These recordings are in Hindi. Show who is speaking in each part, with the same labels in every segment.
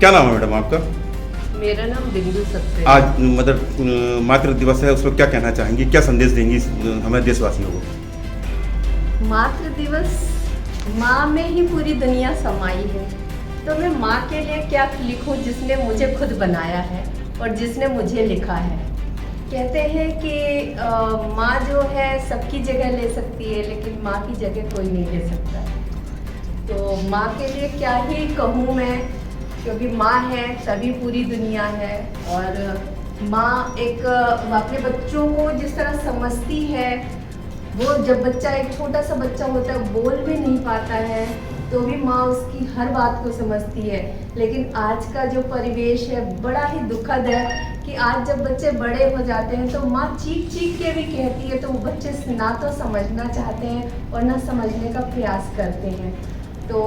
Speaker 1: क्या नाम है मैडम आपका?
Speaker 2: मेरा नाम बिंदु सक्सेना।
Speaker 1: आज मातृ दिवस है, उस पर क्या कहना चाहेंगी, क्या संदेश देंगी हमें देशवासियों को?
Speaker 2: मातृ दिवस, माँ में ही पूरी दुनिया समाई है, तो मैं माँ के लिए क्या लिखूं जिसने मुझे खुद बनाया है और जिसने मुझे लिखा है। कहते हैं कि माँ जो है सबकी जगह ले सकती है, लेकिन माँ की जगह कोई नहीं ले सकता। तो माँ के लिए क्या ही कहूँ मैं, क्योंकि माँ है तभी पूरी दुनिया है। और माँ एक अपने बच्चों को जिस तरह समझती है, वो जब बच्चा एक छोटा सा बच्चा होता है, बोल भी नहीं पाता है, तो भी माँ उसकी हर बात को समझती है। लेकिन आज का जो परिवेश है बड़ा ही दुखद है कि आज जब बच्चे बड़े हो जाते हैं तो माँ चीख चीख के भी कहती है, तो वो बच्चे ना तो समझना चाहते हैं और ना समझने का प्रयास करते हैं। तो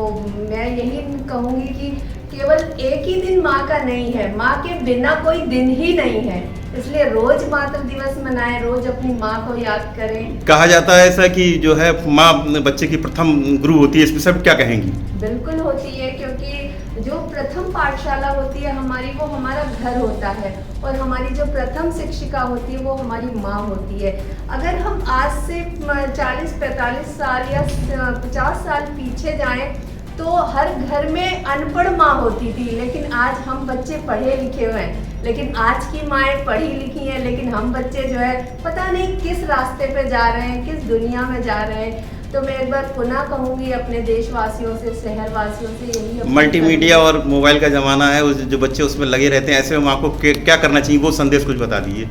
Speaker 2: मैं यही कहूँगी कि केवल एक ही दिन माँ का नहीं है, माँ के बिना कोई दिन ही नहीं है। इसलिए रोज मातृ दिवस मनाएं, रोज अपनी माँ को याद करें।
Speaker 1: कहा जाता है ऐसा कि जो है माँ बच्चे की प्रथम गुरु होती है, इस विषय पर क्या कहेंगी?
Speaker 2: बिल्कुल होती है, क्योंकि जो प्रथम पाठशाला होती है हमारी, वो हमारा घर होता है, और हमारी जो प्रथम शिक्षिका होती है वो हमारी माँ होती है। अगर हम आज से 40-45 साल या 50 साल पीछे जाएं तो हर घर में अनपढ़ माँ होती थी, लेकिन आज हम बच्चे पढ़े लिखे हुए हैं। लेकिन आज की माएँ पढ़ी लिखी हैं, लेकिन हम बच्चे जो है पता नहीं किस रास्ते पे जा रहे हैं, किस दुनिया में जा रहे हैं। तो मैं एक बार पुनः कहूँगी अपने देशवासियों से, शहरवासियों से यही,
Speaker 1: मल्टीमीडिया और मोबाइल का ज़माना है, जो बच्चे उसमें लगे रहते हैं, ऐसे में माँ को क्या करना चाहिए, वो संदेश कुछ बता दीजिए।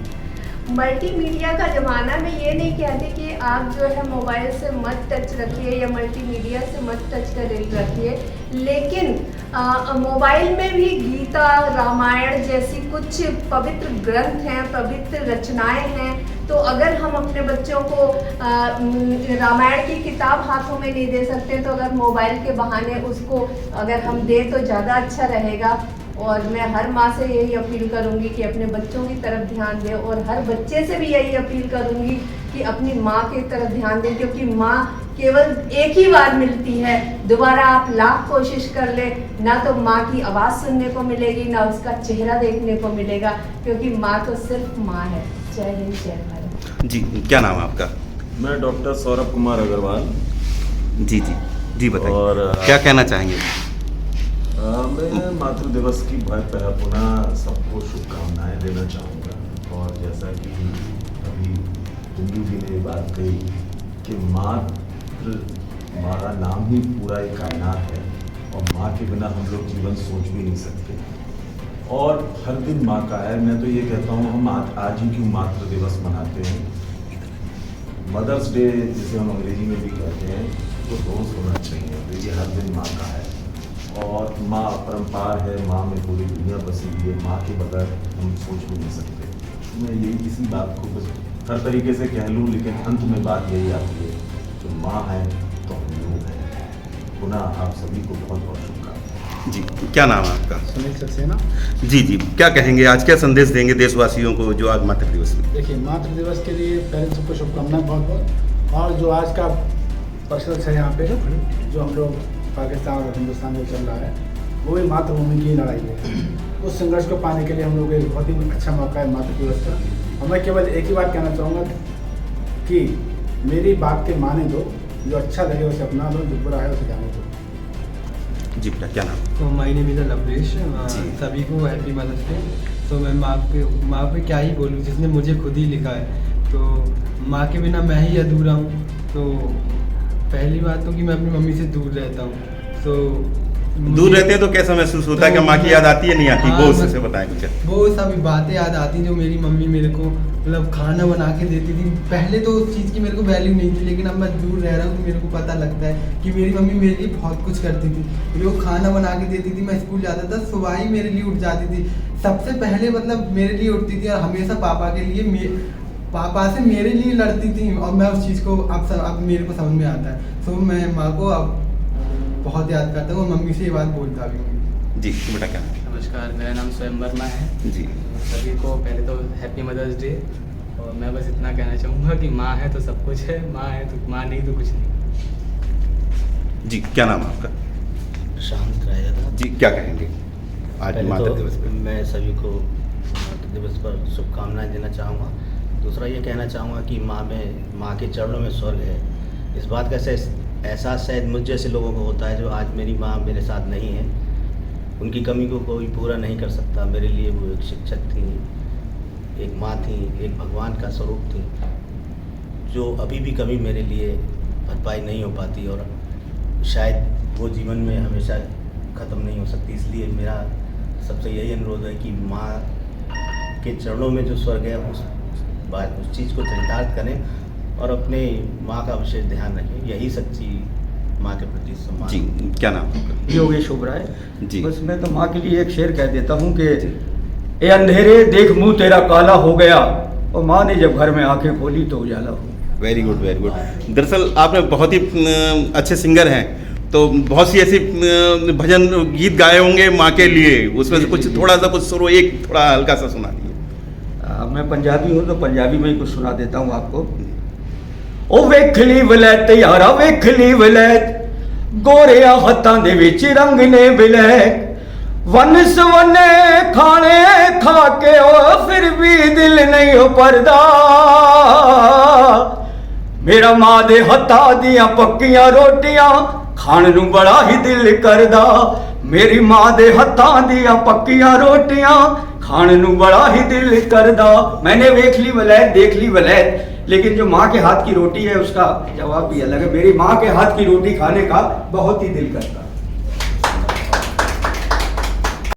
Speaker 2: मल्टीमीडिया का ज़माना में ये नहीं कहती कि आप जो है मोबाइल से मत टच रखिए या मल्टीमीडिया से मत टच कर रखिए, लेकिन मोबाइल में भी गीता, रामायण जैसी कुछ पवित्र ग्रंथ हैं, पवित्र रचनाएं हैं। तो अगर हम अपने बच्चों को रामायण की किताब हाथों में नहीं दे सकते, तो अगर मोबाइल के बहाने उसको अगर हम दें तो ज़्यादा अच्छा रहेगा। और मैं हर माँ से यही अपील करूँगी कि अपने बच्चों की तरफ ध्यान दें, और हर बच्चे से भी यही अपील करूँगी कि अपनी माँ की तरफ ध्यान दें, क्योंकि माँ केवल एक ही बार मिलती है। दोबारा आप लाख कोशिश कर ले, ना तो माँ की आवाज़ सुनने को मिलेगी, ना उसका चेहरा देखने को मिलेगा, क्योंकि माँ तो सिर्फ माँ है। जय हिंद, जय भारत।
Speaker 1: जी, क्या नाम है आपका?
Speaker 3: मैं डॉक्टर सौरभ कुमार अग्रवाल।
Speaker 1: जी जी जी, बताइए।
Speaker 3: और
Speaker 1: क्या कहना चाहेंगे?
Speaker 3: मैं मातृ दिवस की पुनः सबको शुभकामनाएं देना चाहूँगा। और जैसा कि अभी बिंदु जी ने बात कही कि मातृ, हमारा नाम ही पूरा एक कायनात है, और माँ के बिना हम लोग जीवन सोच भी नहीं सकते। और हर दिन माँ का है। मैं तो ये कहता हूँ, हम आज ही क्यों मातृ दिवस मनाते हैं। मदर्स डे जिसे हम अंग्रेजी में भी कहते हैं, तो रोज़ होना चाहिए। तो ये हर दिन माँ का है, और माँ अपरंपार है, माँ में पूरी दुनिया बसी हुई है। माँ के बगैर हम सोच भी नहीं सकते। मैं यही इसी बात को बस हर तरीके से कह लूँ, लेकिन अंत में बात यही आती है कि माँ है तो हम लोग हैं। पुनः आप सभी को बहुत बहुत शुभकामनाएं।
Speaker 1: जी, क्या नाम है आपका?
Speaker 4: सुनील सक्सेना।
Speaker 1: जी जी, क्या कहेंगे आज, क्या संदेश देंगे देशवासियों को जो आज मातृ दिवस में?
Speaker 4: देखिए, मातृ दिवस के लिए पहले सबको शुभकामनाएं बहुत बहुत। और जो आज का प्रश्न है यहाँ पे, जो हम लोग पाकिस्तान और हिंदुस्तान में चल रहा है, वो भी मातृभूमि की लड़ाई है। उस संघर्ष को पाने के लिए हम लोग एक बहुत ही अच्छा मौका है मातृ दिवस का। और मैं केवल एक ही बात कहना चाहूँगा कि मेरी बात के माने दो, जो अच्छा लगे उसे अपना लो, जो बुरा है उसे जाने दो।
Speaker 1: जी बेटा, क्या नाम?
Speaker 5: तो माय नेम इज़ लवलेश। सभी को हैप्पी मदर्स डे। तो मैं माँ पे क्या ही बोलूँ, जिसने मुझे खुद ही लिखा है। तो माँ के बिना मैं ही अधूरा हूँ। तो पहली बात तो कि मैं अपनी मम्मी से दूर रहता हूँ। तो
Speaker 1: दूर रहते हैं तो कैसा महसूस होता है कि माँ की याद आती है, नहीं आती?
Speaker 5: हाँ,
Speaker 1: वो उससे बताएं कुछ।
Speaker 5: वो सभी बातें याद आती जो मेरी मम्मी मेरे को मतलब खाना बना के देती थी। पहले तो उस चीज़ की मेरे को वैल्यू नहीं थी, लेकिन अब मैं दूर रह रहा हूँ तो मेरे को पता लगता है कि मेरी मम्मी मेरे लिए बहुत कुछ करती थी। मेरे को खाना बना के देती थी, मैं स्कूल जाता था, सुबह ही मेरे लिए उठ जाती थी। सबसे पहले मतलब मेरे लिए उठती थी, और हमेशा पापा के लिए, पापा से मेरे लिए लड़ती थी। और मैं उस चीज़ को अब मेरे को समझ में आता है। तो मैं माँ को अब बहुत याद करता हूँ, मम्मी से ये बात बोलता भी हूँ।
Speaker 1: जी बेटा, क्या?
Speaker 6: नमस्कार, मेरा नाम स्वयं वर्मा है।
Speaker 1: जी,
Speaker 6: सभी को पहले तो हैप्पी मदर्स डे। और मैं बस इतना कहना चाहूँगा कि माँ है तो सब कुछ है, माँ है तो माँ नहीं तो कुछ नहीं।
Speaker 1: जी, क्या नाम है आपका?
Speaker 7: शांत रहेगा।
Speaker 1: जी, क्या कहेंगे आज
Speaker 7: पहले
Speaker 1: मातृ
Speaker 7: तो
Speaker 1: दिवस पे।
Speaker 7: मैं सभी को मातृ दिवस पर शुभकामनाएं देना चाहूँगा। दूसरा ये कहना चाहूँगा कि माँ के चरणों में स्वर्ग है। इस बात का एहसास शायद मुझ जैसे लोगों को होता है जो आज मेरी माँ मेरे साथ नहीं है। उनकी कमी को कोई पूरा नहीं कर सकता। मेरे लिए वो एक शिक्षक थी, एक माँ थी, एक भगवान का स्वरूप थी, जो अभी भी कभी मेरे लिए भरपाई नहीं हो पाती और शायद वो जीवन में हमेशा ख़त्म नहीं हो सकती। इसलिए मेरा सबसे यही अनुरोध है कि माँ के चरणों में जो स्वर्ग है उस चीज़ को चरितार्थ करें और अपने माँ का विशेष ध्यान रखें। यही सच्ची माँ के प्रति सम्मान।
Speaker 1: जी, क्या नाम आपका?
Speaker 8: योगेश ओबराय।
Speaker 1: जी।
Speaker 8: बस मैं तो माँ के लिए एक शेर कह देता हूँ कि ए अंधेरे देख मुंह तेरा काला हो गया, और माँ ने जब घर में आंखें खोली तो उजाला हो गया।
Speaker 1: Very good, very good. दरअसल आपने बहुत ही अच्छे सिंगर हैं, तो बहुत सी ऐसी भजन गीत गाए होंगे माँ के लिए, उसमें से कुछ थोड़ा सा कुछ सुरो, एक थोड़ा हल्का सा सुना दीजिए।
Speaker 8: मैं पंजाबी हूँ तो पंजाबी में ही कुछ सुना देता हूँ आपको। ओ वेखली वलैत यारा वेखली वलैत, गोरिया हत्थां दे विच रंग ने विलैक, वन सवने खाने खा के ओ फिर भी दिल नहीं हो परदा, मेरा माँ दे हत्थां दियां पक्कियां रोटियां खाण नूं बड़ा ही दिल करदा, मेरी माँ दे हत्थां दियां पक्कियां रोटियां खाण नूं बड़ा ही दिल करदा। मैंने वेख ली वलैत देख ली वलैत, लेकिन जो माँ के हाथ की रोटी है उसका जवाब भी अलग है। मेरी माँ के हाथ की रोटी खाने का बहुत ही दिल करता।